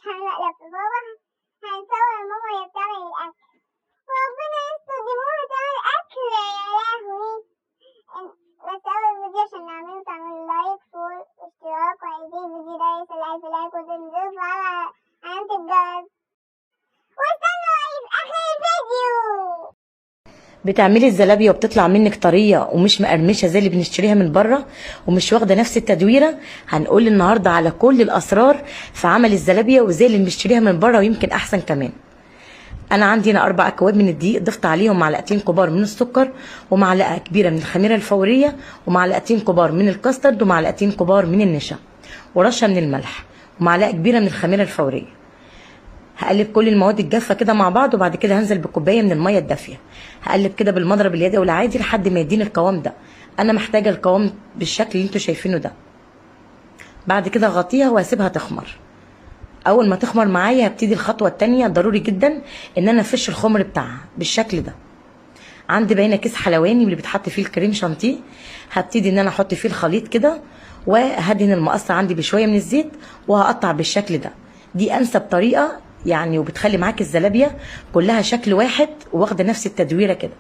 هنقلب في بابا، هنصور ماما وهي بتعمل الأكل، وربنا يستر دي ماما هتعمل أكل يا لهوي. بس أول فيديو عشان نعمله تعملوا لايك فول واشتراك، وعايزين الفيديو ده يوصل 1000 لايك وتنزلوا على علامة الجرس، واستنوا في آخر الفيديو. بتعملي الزلابيه وبتطلع منك طريه ومش مقرمشه زي اللي بنشتريها من بره ومش واخده نفس التدويره، هنقول النهارده على كل الاسرار في عمل الزلابيه وزي اللي بنشتريها من بره ويمكن احسن كمان. انا عندي هنا 4 اكواب من الدقيق، ضفت عليهم معلقتين كبار من السكر ومعلقه كبيره من الخميره الفوريه ومعلقتين كبار من الكاسترد ومعلقتين كبار من النشا ورشه من الملح ومعلقه كبيره من الخميره الفوريه. هقلب كل المواد الجافه كده مع بعض، وبعد كده هنزل بكوبايه من الميه الدافيه. هقلب كده بالمضرب اليدوي العادي لحد ما يديني القوام ده. انا محتاجه القوام بالشكل اللي انتوا شايفينه ده. بعد كده اغطيها وهسيبها تخمر. اول ما تخمر معايا هبتدي الخطوه الثانيه، ضروري جدا ان انا افش الخمر بتاعها بالشكل ده. عندي باينه كيس حلواني اللي بيتحط فيه الكريم شانتيه، هبتدي ان انا احط فيه الخليط كده، وهدهن المقص عندي بشويه من الزيت وهقطع بالشكل ده. دي انسب طريقه يعني، وبتخلي معاك الزلابيه كلها شكل واحد واخده نفس التدويره كده.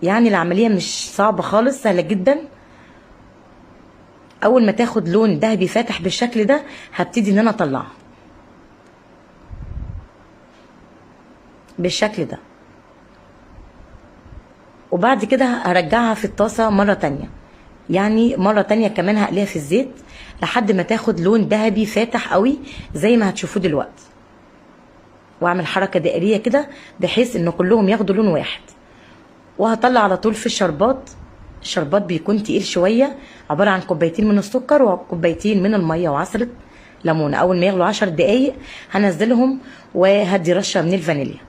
يعني العمليه مش صعبه خالص، سهله جدا. اول ما تاخد لون ذهبي فاتح بالشكل ده هبتدي ان انا اطلعها بالشكل ده، وبعد كده هرجعها في الطاسه مره تانية. يعني مره تانية كمان هقليها في الزيت لحد ما تاخد لون ذهبي فاتح قوي زي ما هتشوفوه دلوقتي، واعمل حركه دائريه كده بحيث ان كلهم ياخدوا لون واحد. وهطلع على طول في الشربات. الشربات بيكون تقيل شويه، عباره عن كوبايتين من السكر وكوبايتين من الميه وعصره ليمونه. اول ما يغلوا 10 دقايق هنزلهم وهدي رشه من الفانيليا،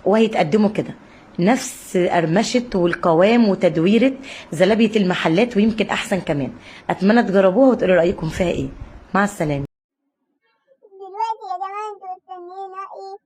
وهيتقدموا كده نفس قرمشه والقوام وتدويره زلابيه المحلات ويمكن احسن كمان. اتمنى تجربوها وتقولوا رايكم فيها ايه. مع السلامه. دلوقتي يا جماعة انتوا مستنيين رأيي